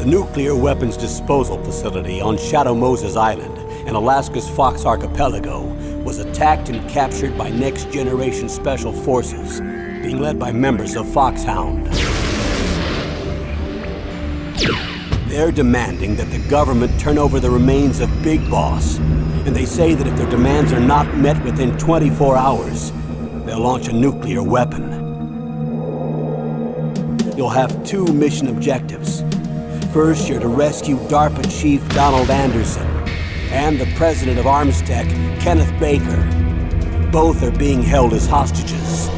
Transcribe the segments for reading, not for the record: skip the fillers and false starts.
The nuclear weapons disposal facility on Shadow Moses Island in Alaska's Fox Archipelago was attacked and captured by next-generation special forces, being led by members of Foxhound. They're demanding that the government turn over the remains of Big Boss, and they say that if their demands are not met within 24 hours, they'll launch a nuclear weapon. You'll have two mission objectives. First, you're to rescue DARPA Chief Donald Anderson and the president of Armstech, Kenneth Baker. Both are being held as hostages.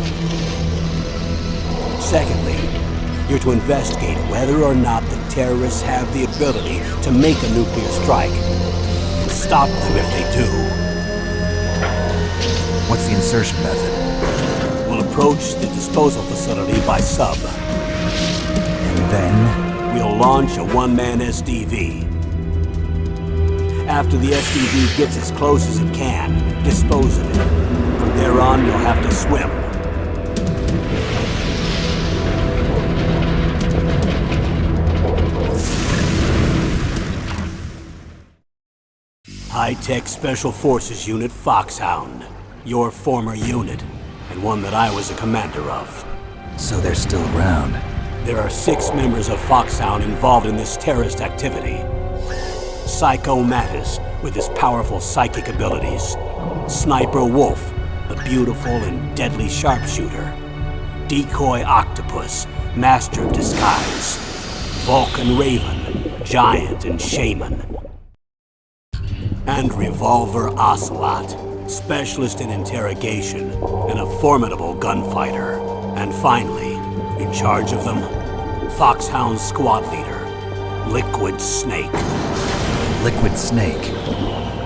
Secondly, you're to investigate whether or not the terrorists have the ability to make a nuclear strike, and stop them if they do. What's the insertion method? We'll approach the disposal facility by sub. And then? We'll launch a one-man SDV. After the SDV gets as close as it can, dispose of it. From there on, you'll have to swim. High-Tech Special Forces Unit Foxhound. Your former unit, and one that I was a commander of. So they're still around. There are 6 members of Foxhound involved in this terrorist activity. Psycho Mattis, with his powerful psychic abilities. Sniper Wolf, the beautiful and deadly sharpshooter. Decoy Octopus, master of disguise. Vulcan Raven, giant and shaman. And Revolver Ocelot, specialist in interrogation and a formidable gunfighter. And finally, in charge of them, Foxhound squad leader, Liquid Snake. Liquid Snake?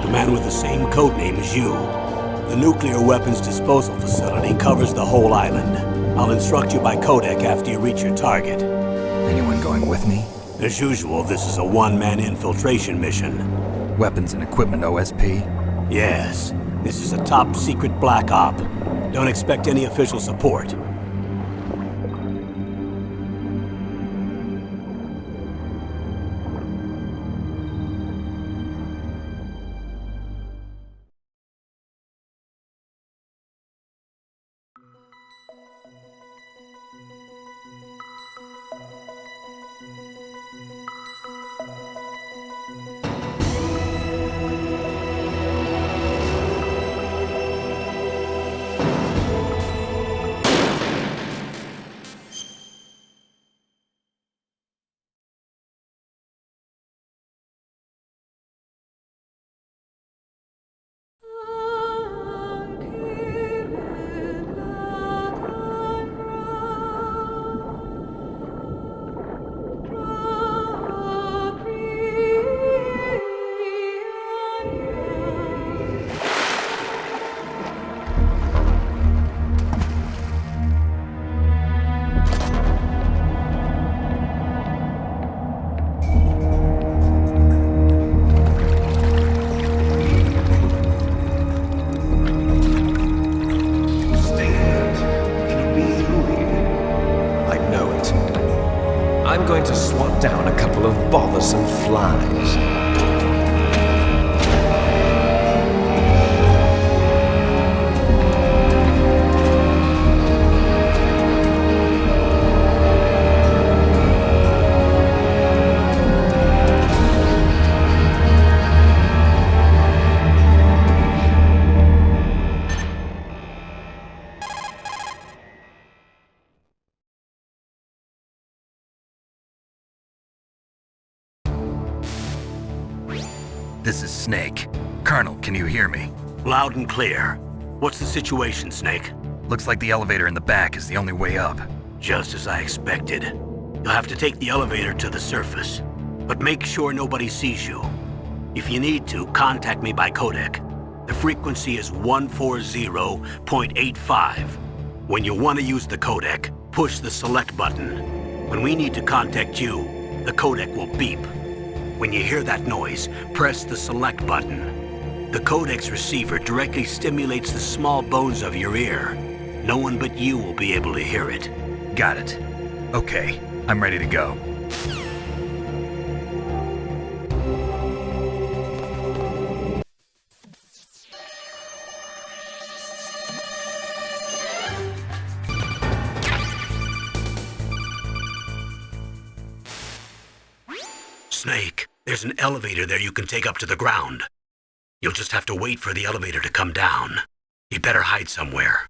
The man with the same codename as you. The nuclear weapons disposal facility covers the whole island. I'll instruct you by codec after you reach your target. Anyone going with me? As usual, this is a one-man infiltration mission. Weapons and equipment OSP? Yes. This is a top-secret black op. Don't expect any official support. I'm going to swat down a couple of bothersome flies. This is Snake. Colonel, can you hear me? Loud and clear. What's the situation, Snake? Looks like the elevator in the back is the only way up. Just as I expected. You'll have to take the elevator to the surface. But make sure nobody sees you. If you need to, contact me by codec. The frequency is 140.85. When you want to use the codec, push the select button. When we need to contact you, the codec will beep. When you hear that noise, press the select button. The codec's receiver directly stimulates the small bones of your ear. No one but you will be able to hear it. Got it. Okay, I'm ready to go. Snake, there's an elevator there you can take up to the ground. You'll just have to wait for the elevator to come down. You better hide somewhere.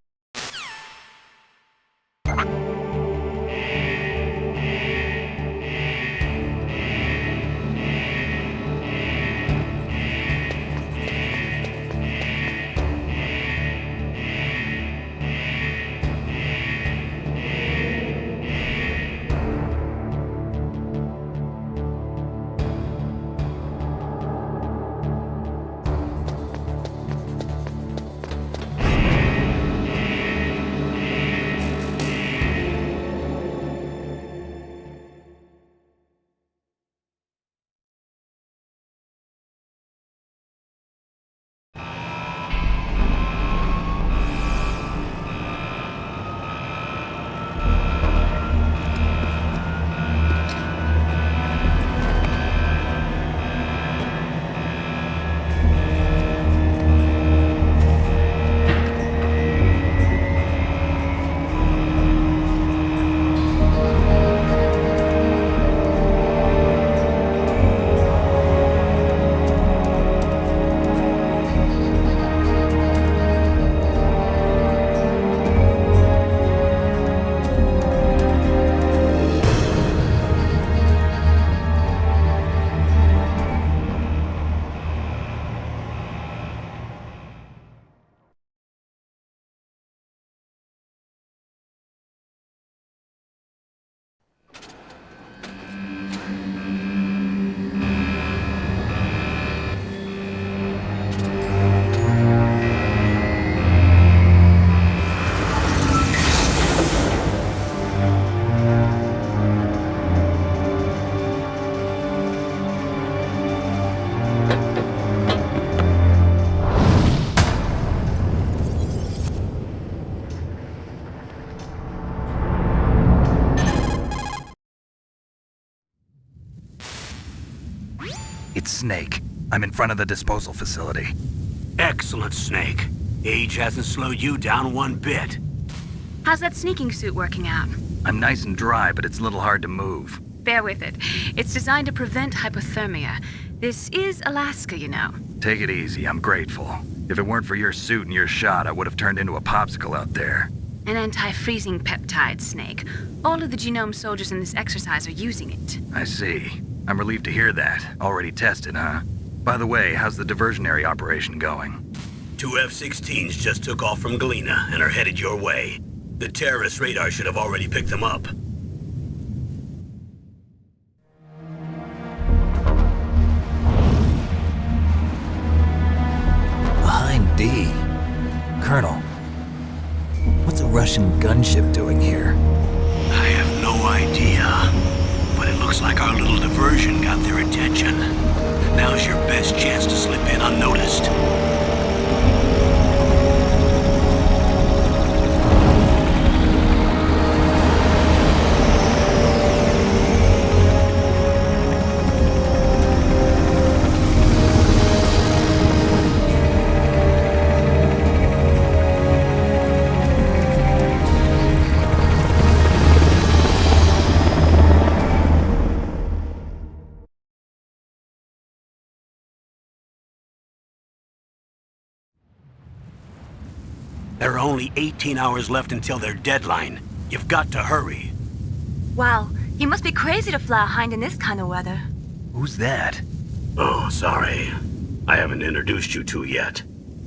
It's Snake. I'm in front of the disposal facility. Excellent, Snake. Age hasn't slowed you down one bit. How's that sneaking suit working out? I'm nice and dry, but it's a little hard to move. Bear with it. It's designed to prevent hypothermia. This is Alaska, you know. Take it easy, I'm grateful. If it weren't for your suit and your shot, I would have turned into a popsicle out there. An anti-freezing peptide, Snake. All of the genome soldiers in this exercise are using it. I see. I'm relieved to hear that. Already tested, huh? By the way, how's the diversionary operation going? 2 F-16s just took off from Galena and are headed your way. The terrorist radar should have already picked them up. Behind D. Colonel, what's a Russian gunship doing here? I have no idea. But it looks like our little diversion got their attention. Now's your best chance to slip in unnoticed. There are only 18 hours left until their deadline. You've got to hurry. Wow, you must be crazy to fly a hind in this kind of weather. Who's that? Oh, sorry. I haven't introduced you to yet.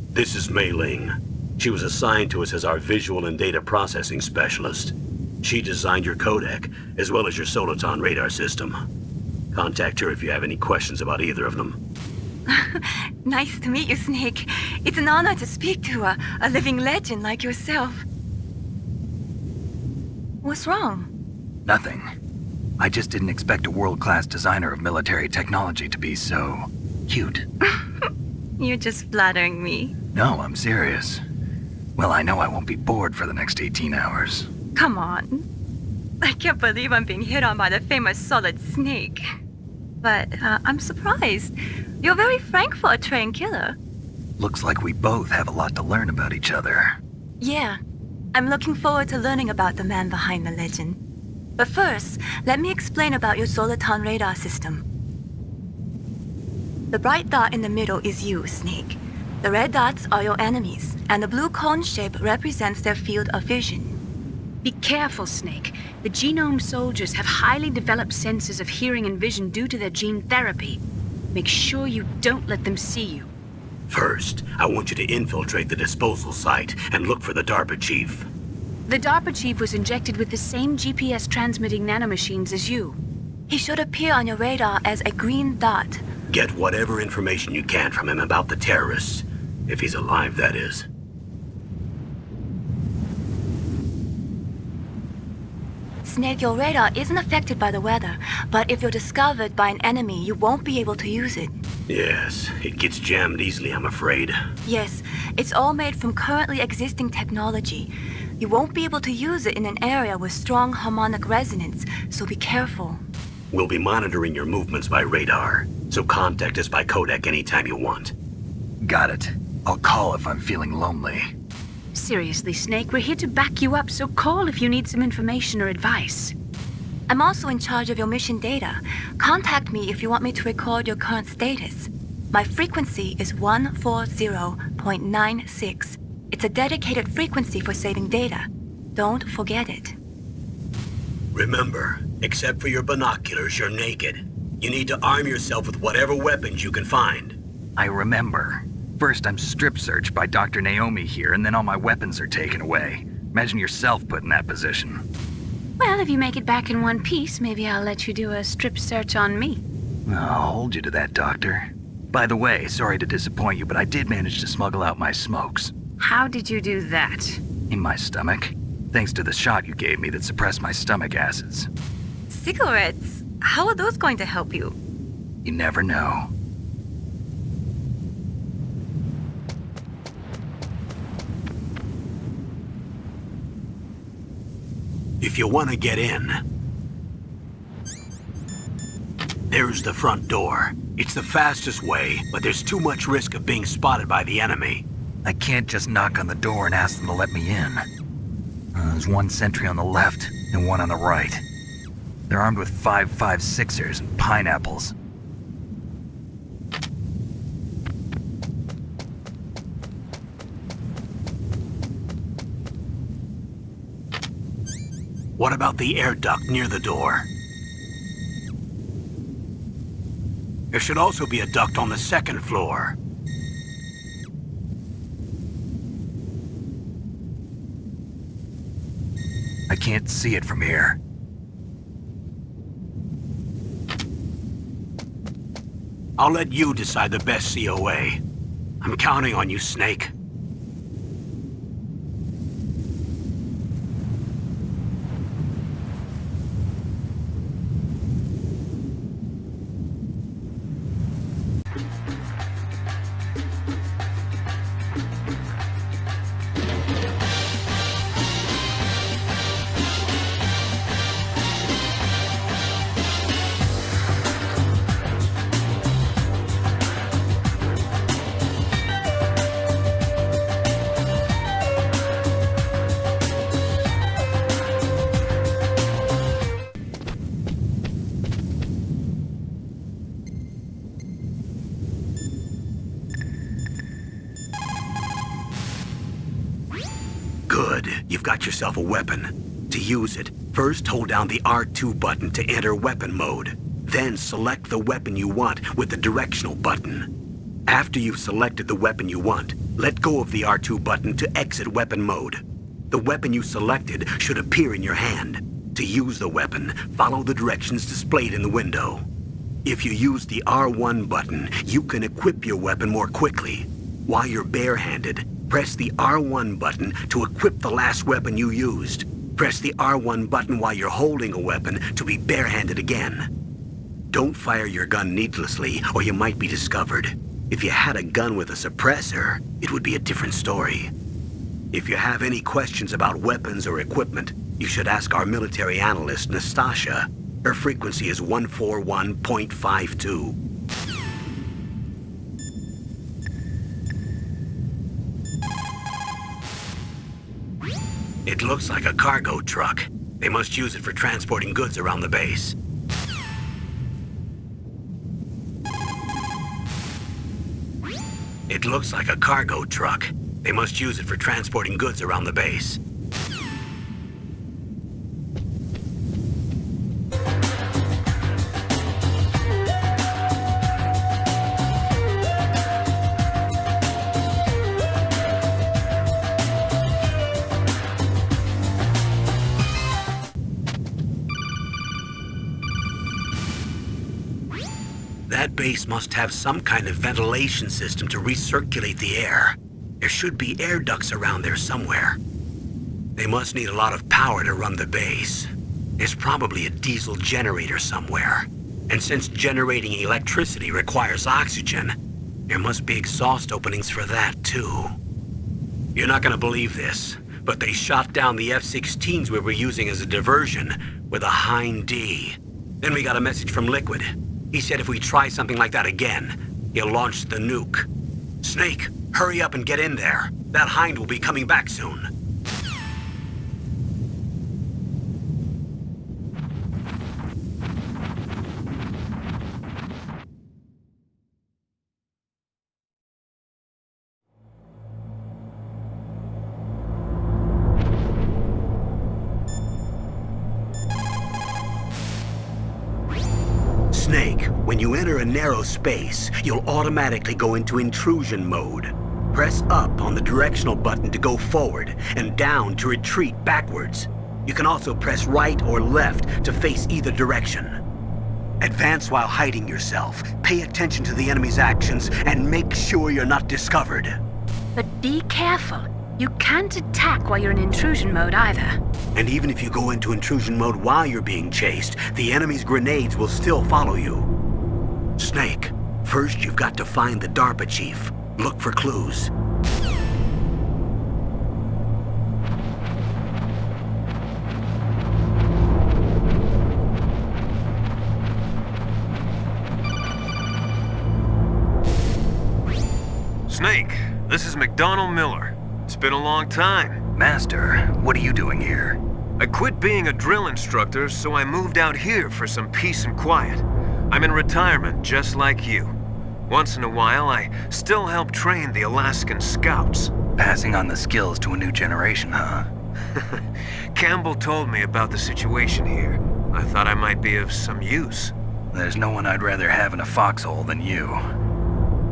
This is Mei Ling. She was assigned to us as our visual and data processing specialist. She designed your codec, as well as your Soliton radar system. Contact her if you have any questions about either of them. Nice to meet you, Snake. It's an honor to speak to a living legend like yourself. What's wrong? Nothing. I just didn't expect a world-class designer of military technology to be so cute. You're just flattering me. No, I'm serious. Well, I know I won't be bored for the next 18 hours. Come on. I can't believe I'm being hit on by the famous Solid Snake. But I'm surprised. You're very frank for a trained killer. Looks like we both have a lot to learn about each other. Yeah. I'm looking forward to learning about the man behind the legend. But first, let me explain about your Soliton radar system. The bright dot in the middle is you, Snake. The red dots are your enemies, and the blue cone shape represents their field of vision. Be careful, Snake. The genome soldiers have highly developed senses of hearing and vision due to their gene therapy. Make sure you don't let them see you. First, I want you to infiltrate the disposal site and look for the DARPA chief. The DARPA chief was injected with the same GPS transmitting nanomachines as you. He should appear on your radar as a green dot. Get whatever information you can from him about the terrorists. If he's alive, that is. Snake, your radar isn't affected by the weather, but if you're discovered by an enemy, you won't be able to use it. Yes, it gets jammed easily, I'm afraid. Yes, it's all made from currently existing technology. You won't be able to use it in an area with strong harmonic resonance, so be careful. We'll be monitoring your movements by radar, so contact us by codec anytime you want. Got it. I'll call if I'm feeling lonely. Seriously, Snake, we're here to back you up, so call if you need some information or advice. I'm also in charge of your mission data. Contact me if you want me to record your current status. My frequency is 140.96. It's a dedicated frequency for saving data. Don't forget it. Remember, except for your binoculars, you're naked. You need to arm yourself with whatever weapons you can find. I remember. First, I'm strip searched by Dr. Naomi here, and then all my weapons are taken away. Imagine yourself put in that position. Well, if you make it back in one piece, maybe I'll let you do a strip search on me. I'll hold you to that, Doctor. By the way, sorry to disappoint you, but I did manage to smuggle out my smokes. How did you do that? In my stomach. Thanks to the shot you gave me that suppressed my stomach acids. Cigarettes? How are those going to help you? You never know. If you want to get in, there's the front door. It's the fastest way, but there's too much risk of being spotted by the enemy. I can't just knock on the door and ask them to let me in. There's one sentry on the left and one on the right. They're armed with 5.56ers and pineapples. What about the air duct near the door? There should also be a duct on the second floor. I can't see it from here. I'll let you decide the best COA. I'm counting on you, Snake. Good. You've got yourself a weapon. To use it, first hold down the R2 button to enter weapon mode. Then select the weapon you want with the directional button. After you've selected the weapon you want, let go of the R2 button to exit weapon mode. The weapon you selected should appear in your hand. To use the weapon, follow the directions displayed in the window. If you use the R1 button, you can equip your weapon more quickly. While you're barehanded, press the R1 button to equip the last weapon you used. Press the R1 button while you're holding a weapon to be barehanded again. Don't fire your gun needlessly, or you might be discovered. If you had a gun with a suppressor, it would be a different story. If you have any questions about weapons or equipment, you should ask our military analyst, Nastasha. Her frequency is 141.52. It looks like a cargo truck. They must use it for transporting goods around the base. It looks like a cargo truck. They must use it for transporting goods around the base. That base must have some kind of ventilation system to recirculate the air. There should be air ducts around there somewhere. They must need a lot of power to run the base. There's probably a diesel generator somewhere. And since generating electricity requires oxygen, there must be exhaust openings for that too. You're not gonna believe this, but they shot down the F-16s we were using as a diversion with a Hind D. Then we got a message from Liquid. He said if we try something like that again, he'll launch the nuke. Snake, hurry up and get in there. That Hind will be coming back soon. Snake, when you enter a narrow space, you'll automatically go into intrusion mode. Press up on the directional button to go forward, and down to retreat backwards. You can also press right or left to face either direction. Advance while hiding yourself, pay attention to the enemy's actions, and make sure you're not discovered. But be careful. You can't attack while you're in intrusion mode either. And even if you go into intrusion mode while you're being chased, the enemy's grenades will still follow you. Snake, first you've got to find the DARPA chief. Look for clues. Snake, this is McDonald Miller. It's been a long time. Master, what are you doing here? I quit being a drill instructor, so I moved out here for some peace and quiet. I'm in retirement, just like you. Once in a while, I still help train the Alaskan Scouts. Passing on the skills to a new generation, huh? Campbell told me about the situation here. I thought I might be of some use. There's no one I'd rather have in a foxhole than you.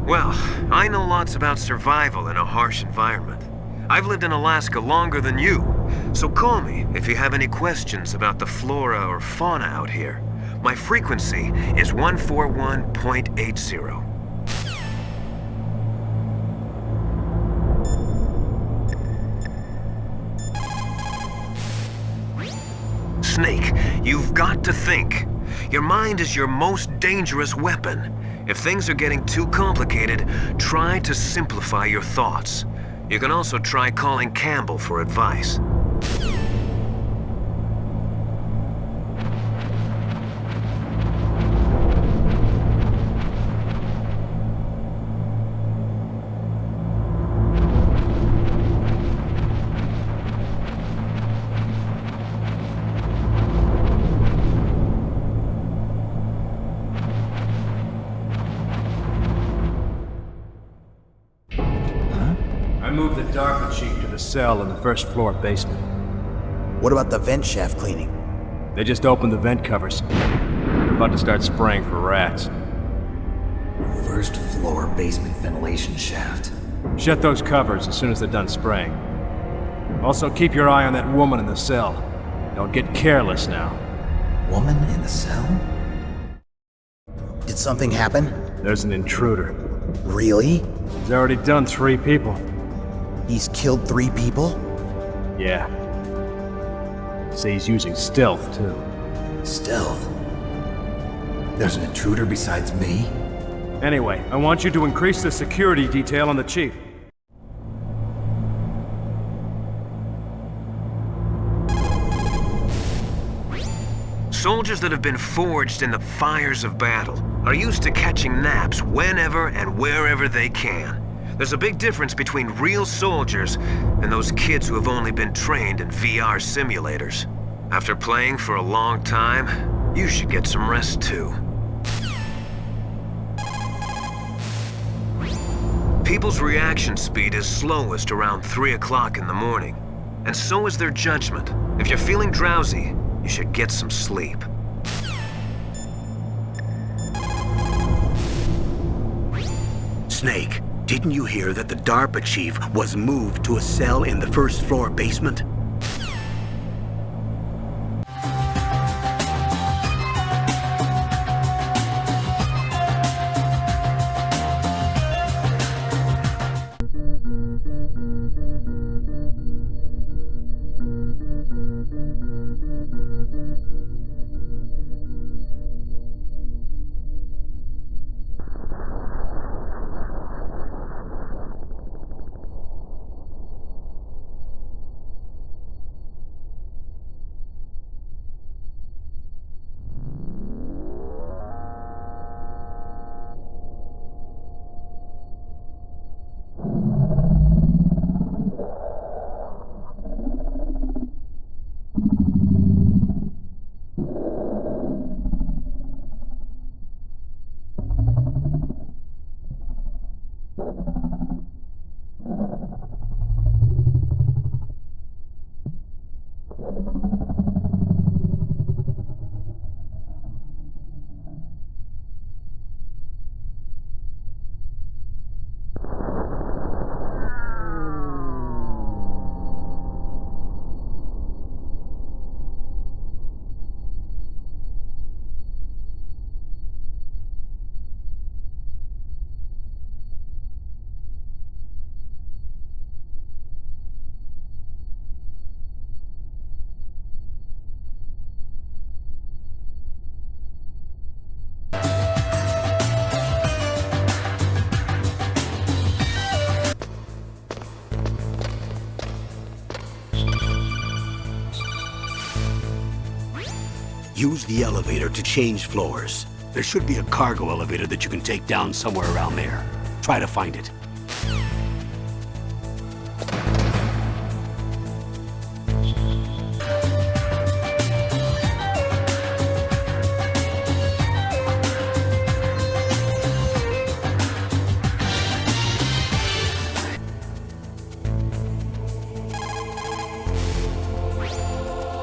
Well, I know lots about survival in a harsh environment. I've lived in Alaska longer than you, so call me if you have any questions about the flora or fauna out here. My frequency is 141.80. Snake, you've got to think. Your mind is your most dangerous weapon. If things are getting too complicated, try to simplify your thoughts. You can also try calling Campbell for advice. I moved the DARPA chief to the cell in the first floor basement. What about the vent shaft cleaning? They just opened the vent covers. They're about to start spraying for rats. First floor basement ventilation shaft. Shut those covers as soon as they're done spraying. Also, keep your eye on that woman in the cell. Don't get careless now. Woman in the cell? Did something happen? There's an intruder. Really? He's already done 3 people. He's killed 3 people? Yeah. Say he's using stealth, too. Stealth? There's an intruder besides me? Anyway, I want you to increase the security detail on the chief. Soldiers that have been forged in the fires of battle are used to catching naps whenever and wherever they can. There's a big difference between real soldiers and those kids who have only been trained in VR simulators. After playing for a long time, you should get some rest too. People's reaction speed is slowest around 3 o'clock in the morning, and so is their judgment. If you're feeling drowsy, you should get some sleep. Snake, didn't you hear that the DARPA chief was moved to a cell in the first floor basement? Use the elevator to change floors. There should be a cargo elevator that you can take down somewhere around there. Try to find it.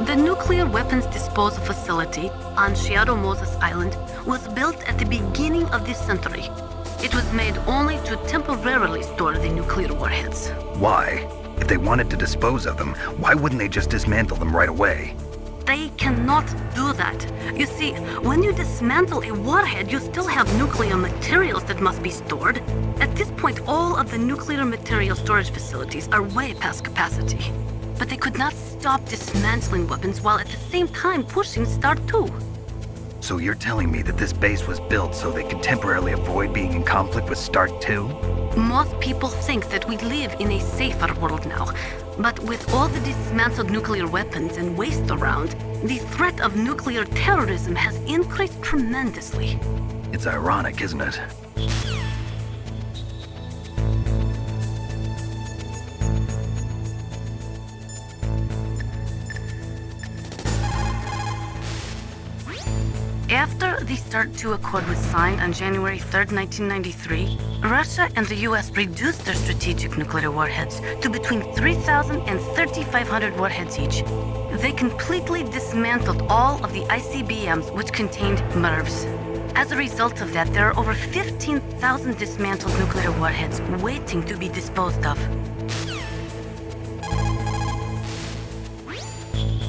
The nuclear weapons disposal facility on Shadow Moses Island was built at the beginning of this century. It was made only to temporarily store the nuclear warheads. Why? If they wanted to dispose of them, why wouldn't they just dismantle them right away? They cannot do that. You see, when you dismantle a warhead, you still have nuclear materials that must be stored. At this point, all of the nuclear material storage facilities are way past capacity. But they could not stop dismantling weapons while at the same time pushing Start 2. So you're telling me that this base was built so they could temporarily avoid being in conflict with Start 2? Most people think that we live in a safer world now. But with all the dismantled nuclear weapons and waste around, the threat of nuclear terrorism has increased tremendously. It's ironic, isn't it? After the START 2 Accord was signed on January 3, 1993, Russia and the US reduced their strategic nuclear warheads to between 3,000 and 3,500 warheads each. They completely dismantled all of the ICBMs which contained MIRVs. As a result of that, there are over 15,000 dismantled nuclear warheads waiting to be disposed of.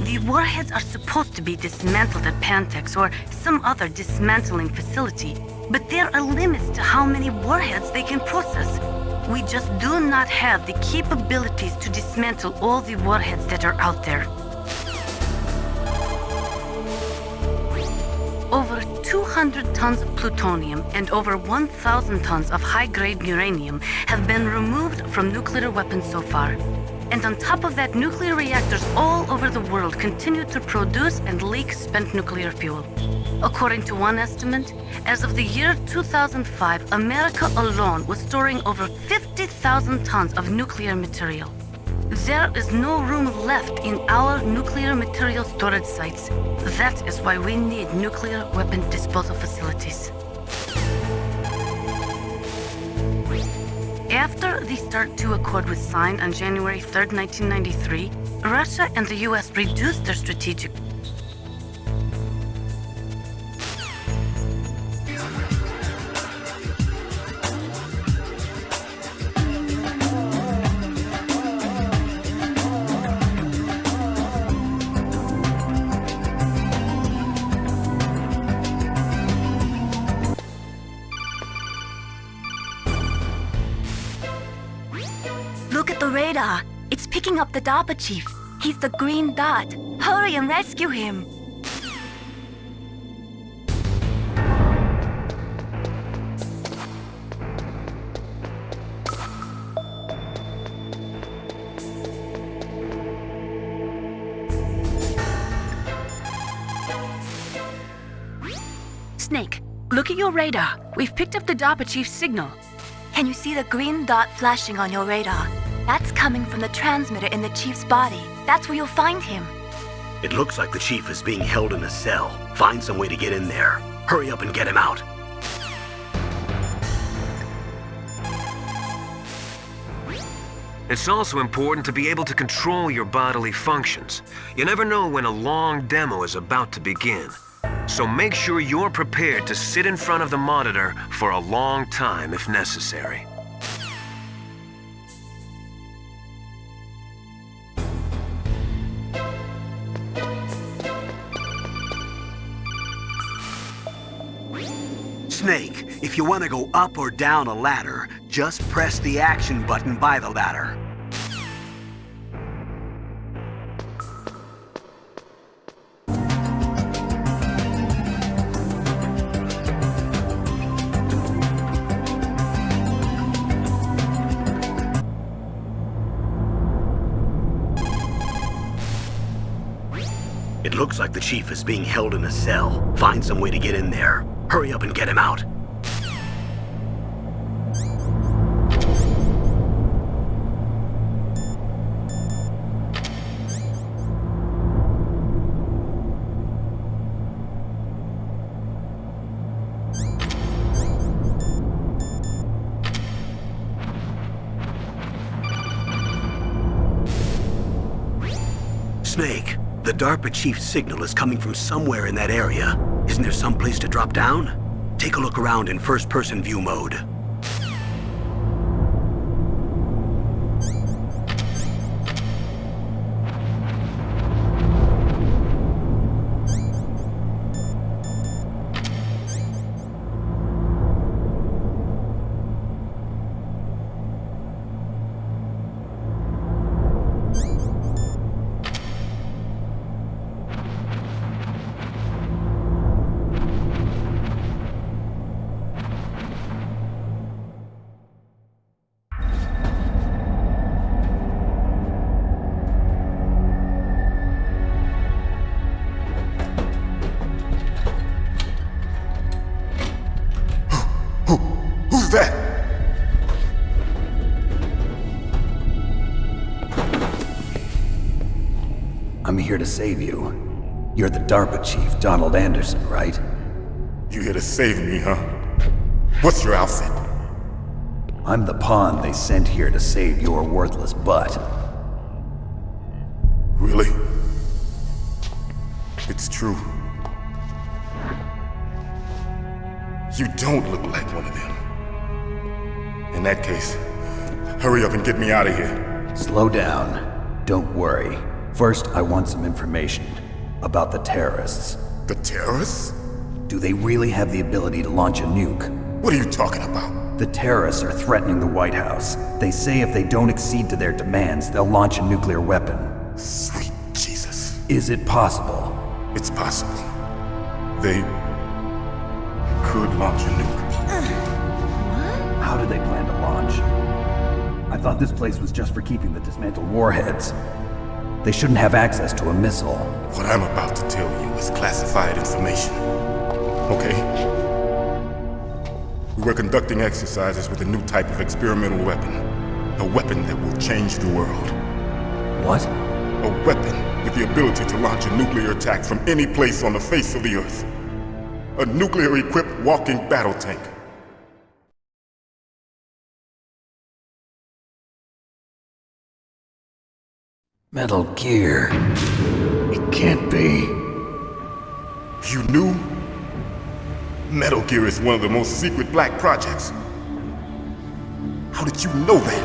The warheads are supposed to be dismantled at Pantex or some other dismantling facility, but there are limits to how many warheads they can process. We just do not have the capabilities to dismantle all the warheads that are out there. Over 200 tons of plutonium and over 1,000 tons of high-grade uranium have been removed from nuclear weapons so far. And on top of that, nuclear reactors all over the world continue to produce and leak spent nuclear fuel. According to one estimate, as of the year 2005, America alone was storing over 50,000 tons of nuclear material. There is no room left in our nuclear material storage sites. That is why we need nuclear weapon disposal facilities. After the START II Accord was signed on January 3rd, 1993, Russia and the US reduced their strategic. Look at the radar. It's picking up the DARPA chief. He's the green dot. Hurry and rescue him. Snake, look at your radar. We've picked up the DARPA chief's signal. Can you see the green dot flashing on your radar? That's coming from the transmitter in the chief's body. That's where you'll find him. It looks like the chief is being held in a cell. Find some way to get in there. Hurry up and get him out. It's also important to be able to control your bodily functions. You never know when a long demo is about to begin. So make sure you're prepared to sit in front of the monitor for a long time if necessary. Snake, if you want to go up or down a ladder, just press the action button by the ladder. It looks like the chief is being held in a cell. Find some way to get in there. Hurry up and get him out. Snake, the DARPA chief's signal is coming from somewhere in that area. Isn't there some place to drop down? Take a look around in first-person view mode. Who's that? I'm here to save you. You're the DARPA chief, Donald Anderson, right? You here to save me, huh? What's your outfit? I'm the pawn they sent here to save your worthless butt. Really? It's true. You don't look like one of them. In that case, hurry up and get me out of here. Slow down. Don't worry. First, I want some information about the terrorists. The terrorists? Do they really have the ability to launch a nuke? What are you talking about? The terrorists are threatening the White House. They say if they don't accede to their demands, they'll launch a nuclear weapon. Sweet Jesus. Is it possible? It's possible. They could launch a nuke. How do they plan to launch? I thought this place was just for keeping the dismantled warheads. They shouldn't have access to a missile. What I'm about to tell you is classified information. Okay? We were conducting exercises with a new type of experimental weapon. A weapon that will change the world. What? A weapon with the ability to launch a nuclear attack from any place on the face of the Earth. A nuclear-equipped walking battle tank. Metal Gear. It can't be. You knew? Metal Gear is one of the most secret black projects. How did you know that?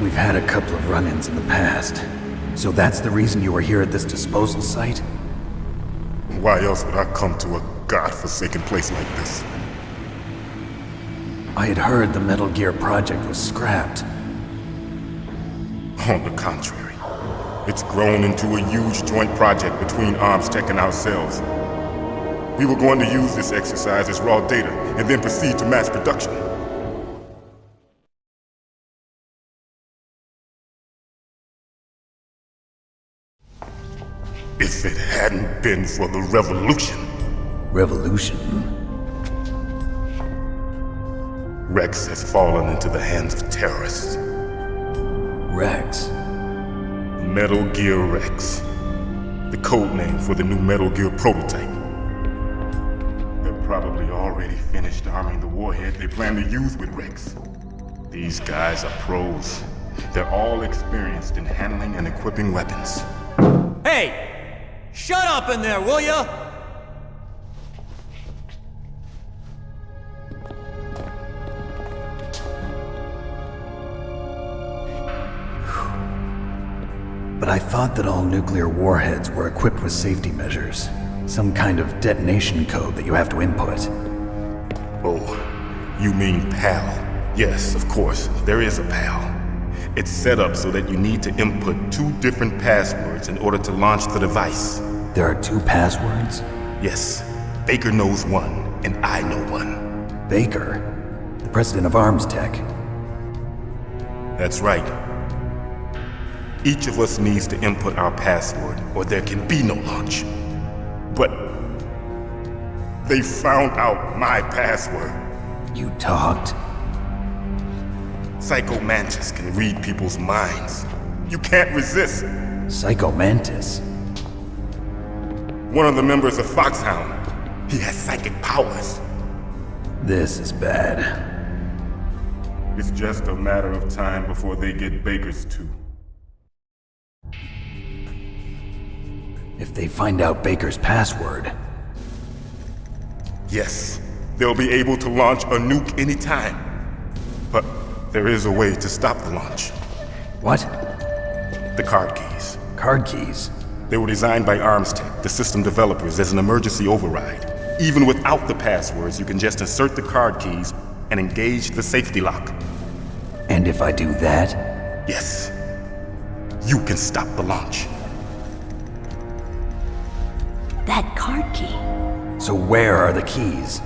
We've had a couple of run-ins in the past. So that's the reason you were here at this disposal site? Why else would I come to a godforsaken place like this? I had heard the Metal Gear project was scrapped. On the contrary, it's grown into a huge joint project between ArmsTech and ourselves. We were going to use this exercise as raw data and then proceed to mass production. If it hadn't been for the revolution. Revolution? Rex has fallen into the hands of terrorists. Rex? Metal Gear Rex. The code name for the new Metal Gear prototype. They're probably already finished arming the warhead they plan to use with Rex. These guys are pros. They're all experienced in handling and equipping weapons. Hey! Shut up in there, will ya? But I thought that all nuclear warheads were equipped with safety measures. Some kind of detonation code that you have to input. Oh, you mean PAL? Yes, of course, there is a PAL. It's set up so that you need to input 2 different passwords in order to launch the device. There are 2 passwords? Yes. Baker knows one, and I know one. Baker? The president of ArmsTech? That's right. Each of us needs to input our password, or there can be no launch. But they found out my password. You talked? Psycho Mantis can read people's minds. You can't resist. Psycho Mantis? One of the members of Foxhound. He has psychic powers. This is bad. It's just a matter of time before they get Baker's too. If they find out Baker's password... Yes, they'll be able to launch a nuke anytime. But there is a way to stop the launch. What? The card keys. Card keys? They were designed by ArmsTech, the system developers, as an emergency override. Even without the passwords, you can just insert the card keys and engage the safety lock. And if I do that? Yes. You can stop the launch. That card key. So where are the keys?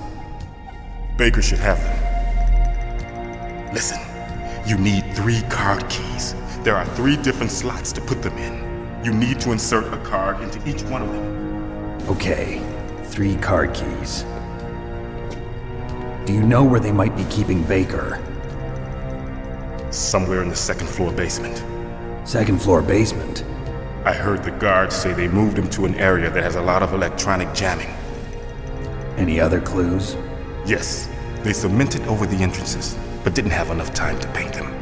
Baker should have them. Listen, you need 3 card keys. There are 3 different slots to put them in. You need to insert a card into each one of them. Okay, 3 card keys. Do you know where they might be keeping Baker? Somewhere in the 2nd floor basement. 2nd floor basement? I heard the guards say they moved him to an area that has a lot of electronic jamming. Any other clues? Yes, they cemented over the entrances, but didn't have enough time to paint them.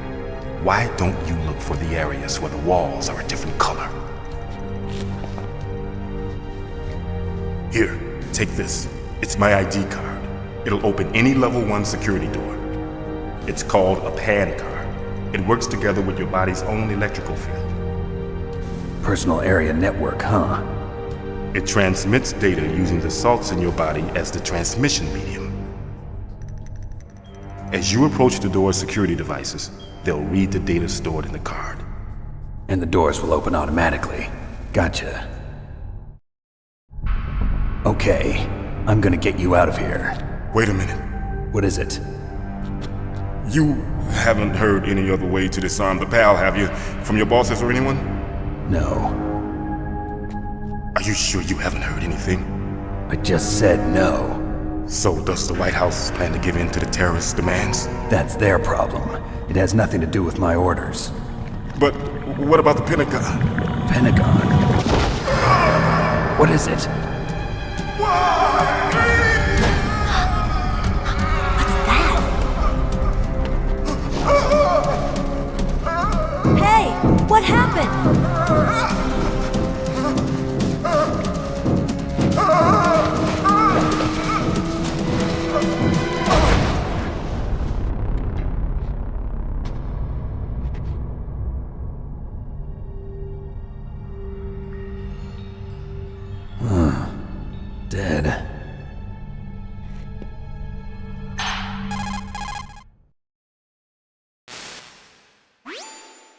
Why don't you look for the areas where the walls are a different color? Here, take this. It's my ID card. It'll open any level 1 security door. It's called a PAN card. It works together with your body's own electrical field. Personal area network, huh? It transmits data using the salts in your body as the transmission medium. As you approach the door's security devices, they'll read the data stored in the card. And the doors will open automatically. Gotcha. Okay, I'm gonna get you out of here. Wait a minute. What is it? You haven't heard any other way to disarm the PAL, have you? From your bosses or anyone? No. Are you sure you haven't heard anything? I just said no. So does the White House plan to give in to the terrorists' demands? That's their problem. It has nothing to do with my orders. But what about the Pentagon? Pentagon? What is it? What's that? What happened? Dead.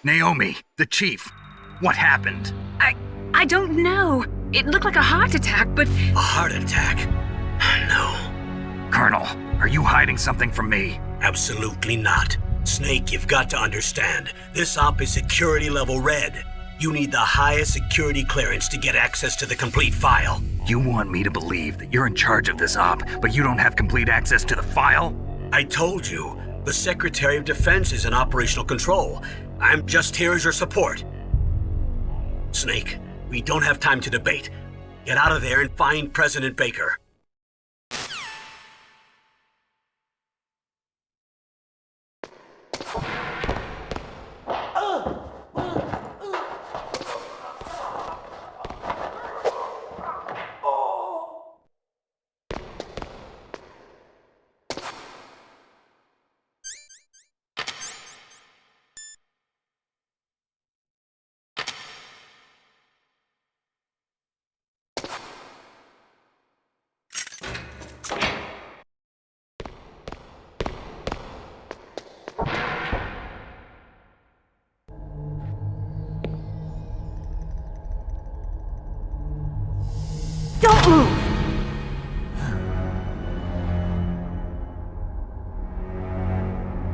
Naomi, the chief. What happened? I don't know. It looked like a heart attack, but... A heart attack? No. Colonel, are you hiding something from me? Absolutely not. Snake, you've got to understand. This op is security level red. You need the highest security clearance to get access to the complete file. You want me to believe that you're in charge of this op, but you don't have complete access to the file? I told you, the Secretary of Defense is in operational control. I'm just here as your support. Snake, we don't have time to debate. Get out of there and find President Baker. Don't move!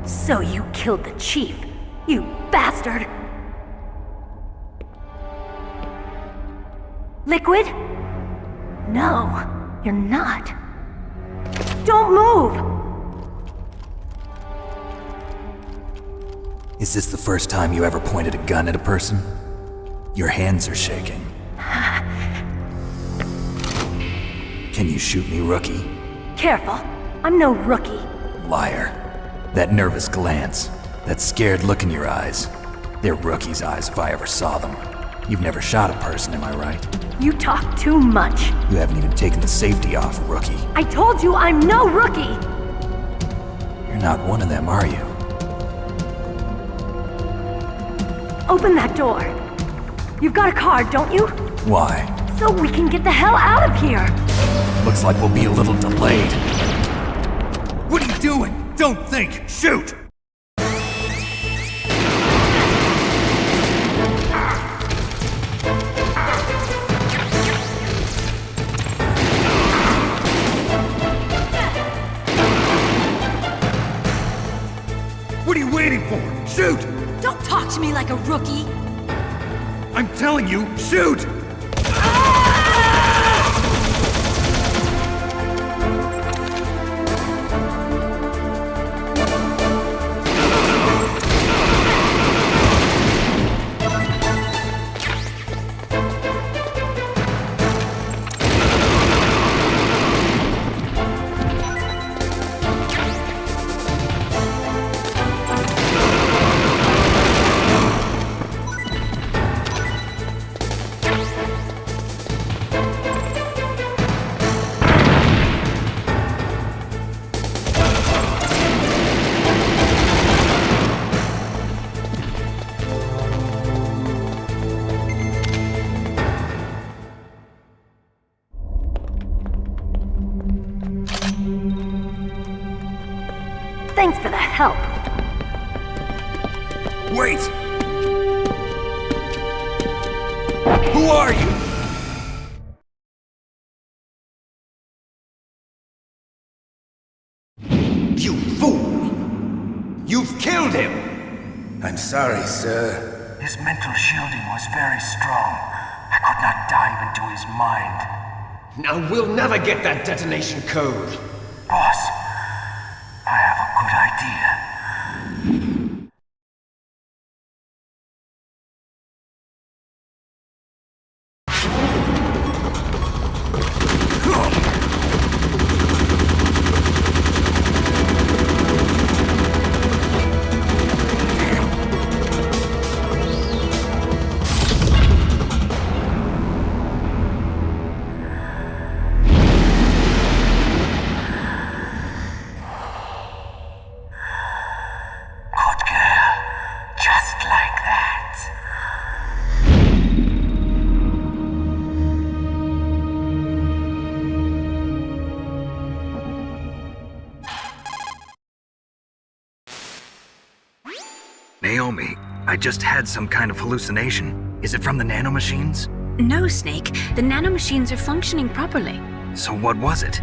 So you killed the chief, you bastard! Liquid? No, you're not. Don't move! Is this the first time you ever pointed a gun at a person? Your hands are shaking. Can you shoot me, rookie? Careful, I'm no rookie. Liar. That nervous glance, that scared look in your eyes. They're rookie's eyes if I ever saw them. You've never shot a person, am I right? You talk too much. You haven't even taken the safety off, rookie. I told you I'm no rookie! You're not one of them, are you? Open that door. You've got a card, don't you? Why? So we can get the hell out of here! Looks like we'll be a little delayed. What are you doing? Don't think! Shoot! What are you waiting for? Shoot! Don't talk to me like a rookie! I'm telling you, shoot! Thanks for the help. Wait! Who are you? You fool! You've killed him! I'm sorry, sir. His mental shielding was very strong. I could not dive into his mind. Now we'll never get that detonation code. Boss, I have a good idea. Naomi, I just had some kind of hallucination. Is it from the nanomachines? No, Snake. The nanomachines are functioning properly. So what was it?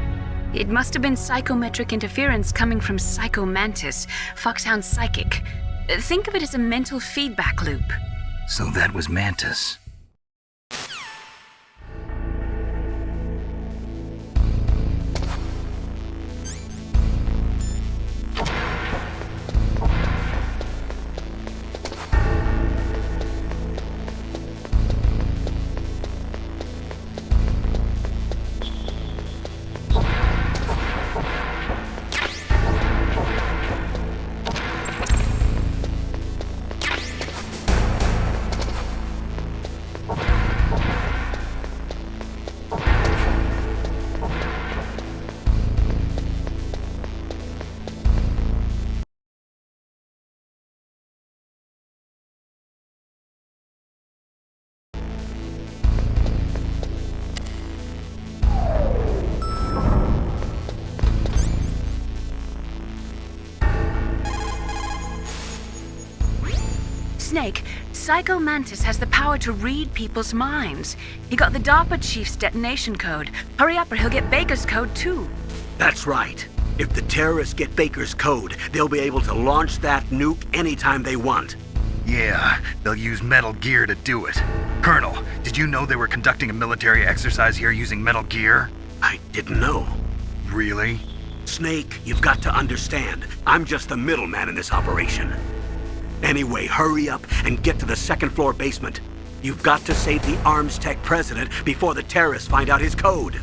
It must have been psychometric interference coming from Psycho Mantis, Foxhound's psychic. Think of it as a mental feedback loop. So that was Mantis. Snake, Psycho Mantis has the power to read people's minds. He got the DARPA chief's detonation code. Hurry up or he'll get Baker's code too. That's right. If the terrorists get Baker's code, they'll be able to launch that nuke anytime they want. Yeah, they'll use Metal Gear to do it. Colonel, did you know they were conducting a military exercise here using Metal Gear? I didn't know. Really? Snake, you've got to understand. I'm just the middleman in this operation. Anyway, hurry up and get to the second-floor basement. You've got to save the Arms Tech president before the terrorists find out his code.